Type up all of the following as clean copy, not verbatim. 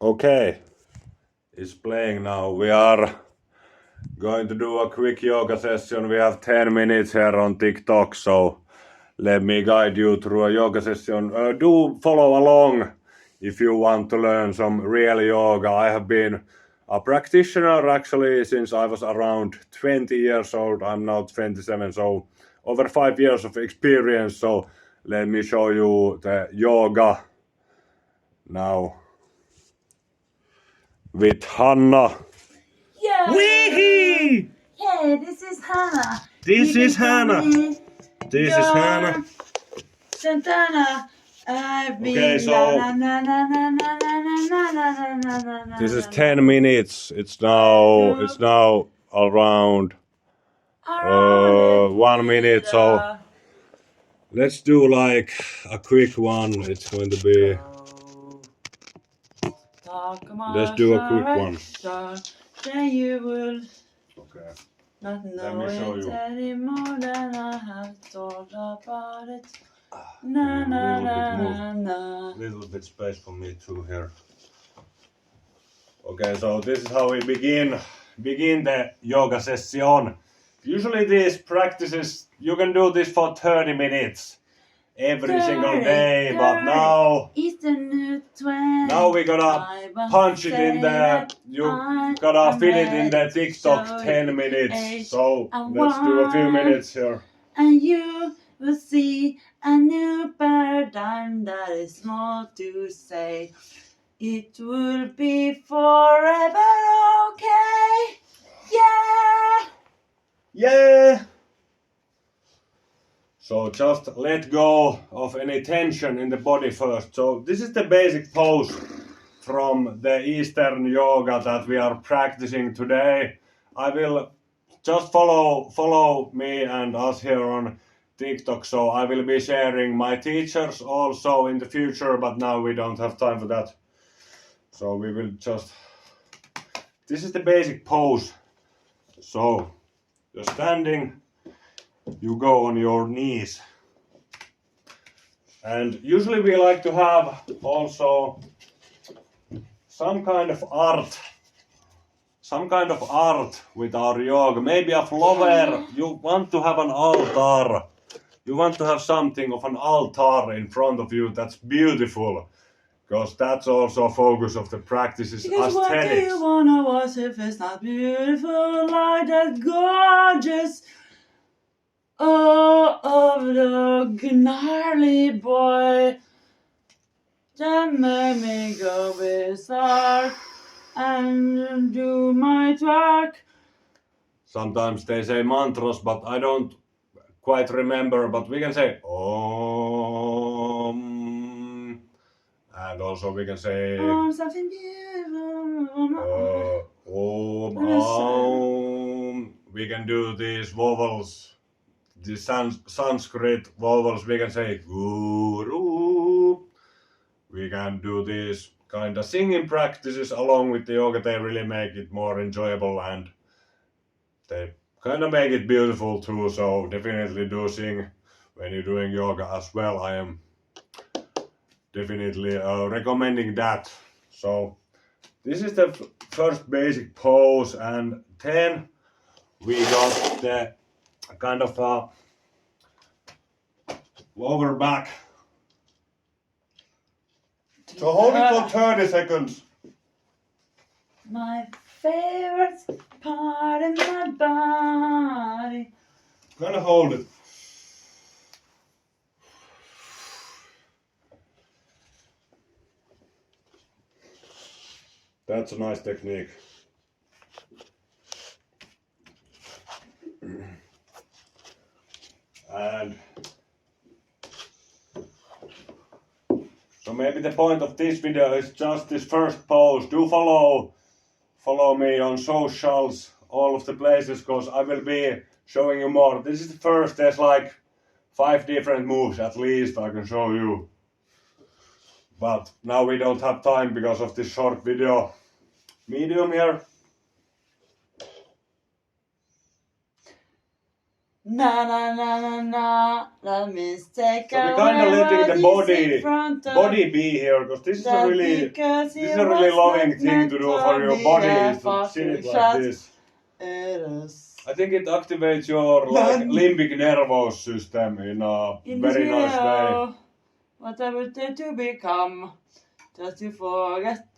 Okay, it's playing now. We are going to do a quick yoga session. We have 10 minutes here on TikTok, so let me guide you through a yoga session. Do follow along if you want to learn some real yoga. I have been a practitioner actually since I was around 20 years old. I'm now 27, so over 5 years of experience. So let me show you the yoga now with Hanna. Yeah. Wee! Hey, this is Hannah. This is Hannah. This is Hannah. Santana. Okay, so this is 10 minutes. It's now around 1 minute. So let's do like a quick one. It's going to be. Let's do a quick one. Then you will Okay. not Let know me show it you. any more than I have thought about it. Little bit space for me too here. Okay, so this is how we begin the yoga session. Usually these practices, you can do this for 30 minutes every single day, but now we gotta punch it in the, you gotta fit it in the TikTok 10 minutes. So let's do a few minutes here. And you will see a new paradigm that is more to say. It will be forever okay. Yeah. Yeah! So just let go of any tension in the body first. So this is the basic pose from the Eastern yoga that we are practicing today. I will just follow me and us here on TikTok. So I will be sharing my teachers also in the future, but now we don't have time for that. So we will just, this is the basic pose. So you're standing, you go on your knees. And usually we like to have also some kind of art with our yoga. Maybe a flower. You want to have an altar. You want to have something of an altar in front of you that's beautiful. Because that's also a focus of the practices. Because aesthetics. what do you wanna watch if it's not beautiful like that gorgeous? Oh, of the gnarly boy that made me go berserk and do my twerk. Sometimes they say mantras, but I don't quite remember. But we can say Om. And also we can say Something beautiful. Om, Om. We can do these vowels, the Sanskrit vowels. We can say Guru. We can do these kind of singing practices along with the yoga. They really make it more enjoyable and they kind of make it beautiful too. So definitely do sing when you're doing yoga as well. I am definitely recommending that. So this is the first basic pose, and then we got the kind of lower back. So hold it for 30 seconds. My favorite part of my body. Gonna hold it. That's a nice technique. And so maybe the point of this video is just this first pose. Do follow me on socials, all of the places, because I will be showing you more. This is the first, there's like 5 different moves at least I can show you. But now we don't have time because of this short video. Medium here. Na na na na na. That means take So we're away kind of letting what the is body in front of body be here, because this is a that really because this is it a really was loving not thing meant to do for for your me, body, a is to sit fucking it like shot. this. It is. I think it activates your like limbic nervous system in a In this very nice way. video, what I would dare to become, just to forget.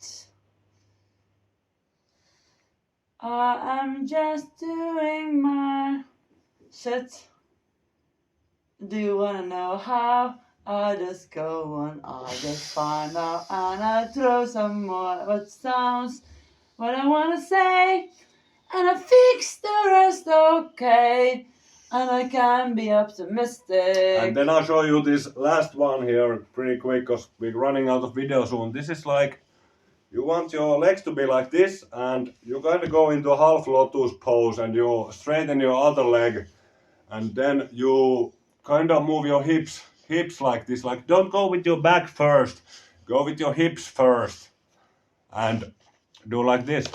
I am just doing my shit. Do you wanna know how? I just go on, I just find out, and I throw some more what sounds what I wanna say, and I fix the rest okay, and I can be optimistic. And then I'll show you this last one here pretty quick, because we're running out of video soon. This is like, you want your legs to be like this, and you kind of go into a half lotus pose, and you straighten your other leg, and then you kind of move your hips like this. Like, don't go with your back first, go with your hips first, and do like this.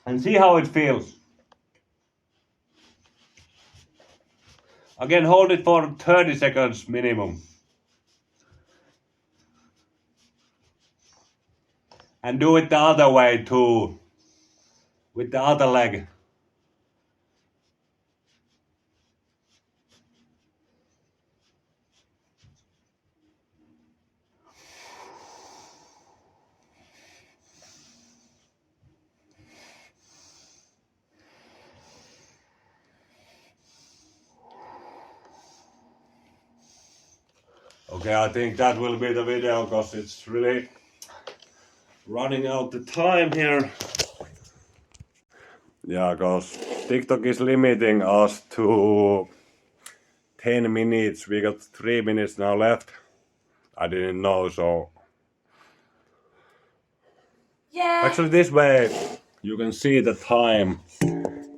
And see how it feels. Again, hold it for 30 seconds minimum. And do it the other way too, with the other leg. Okay, I think that will be the video, because it's really running out the time here. Yeah, because TikTok is limiting us to 10 minutes. We got 3 minutes now left. I didn't know, so Yeah. actually this way you can see the time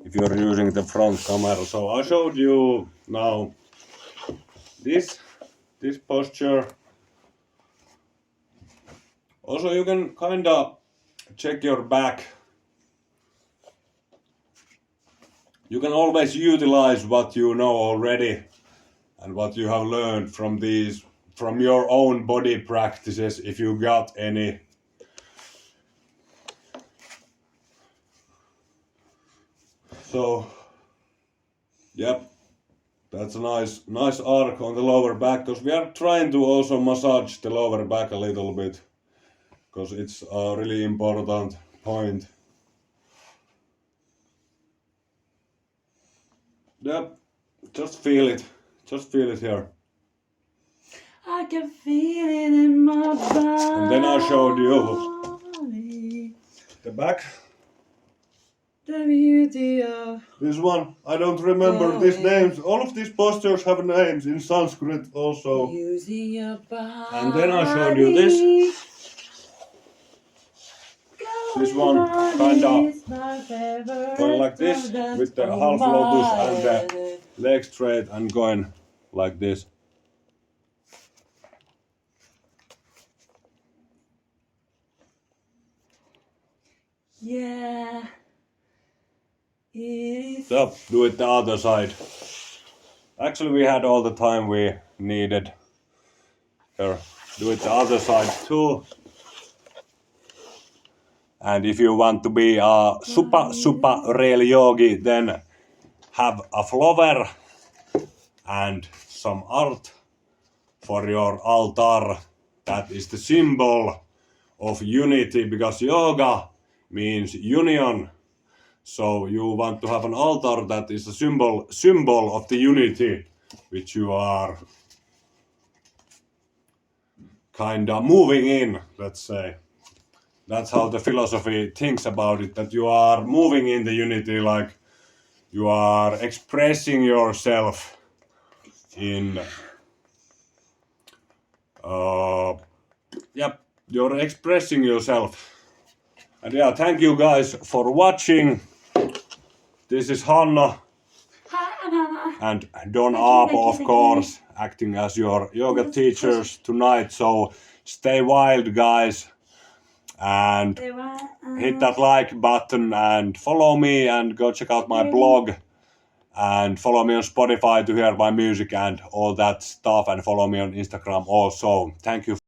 if you're using the front camera. So I showed you now this posture. Also, you can kind of check your back. You can always utilize what you know already and what you have learned from your own body practices, if you got any. So, yep, that's a nice arc on the lower back, because we are trying to also massage the lower back a little bit, because it's a really important point. Yep, just feel it here. I can feel it in my body. And then I showed you the back. The beauty of This one, I don't remember these names. All of these postures have names in Sanskrit also. using your body. And then I showed you this. This one, kinda going like this, with the half lotus and the leg straight, and going like this. Yeah. So, do it the other side. Actually, we had all the time we needed. Here, do it the other side too. And if you want to be a super real yogi, then have a flower and some art for your altar. That is the symbol of unity, because yoga means union. So you want to have an altar that is a symbol of the unity which you are kinda moving in, let's say. That's how the philosophy thinks about it, that you are moving in the unity, like you are expressing yourself in you're expressing yourself. And yeah, thank you guys for watching. This is Hanna and Don Aapo, of course, acting as your yoga teachers tonight. So stay wild, guys. And hit that like button and follow me and go check out my blog and follow me on Spotify to hear my music and all that stuff, and follow me on Instagram also. Thank you.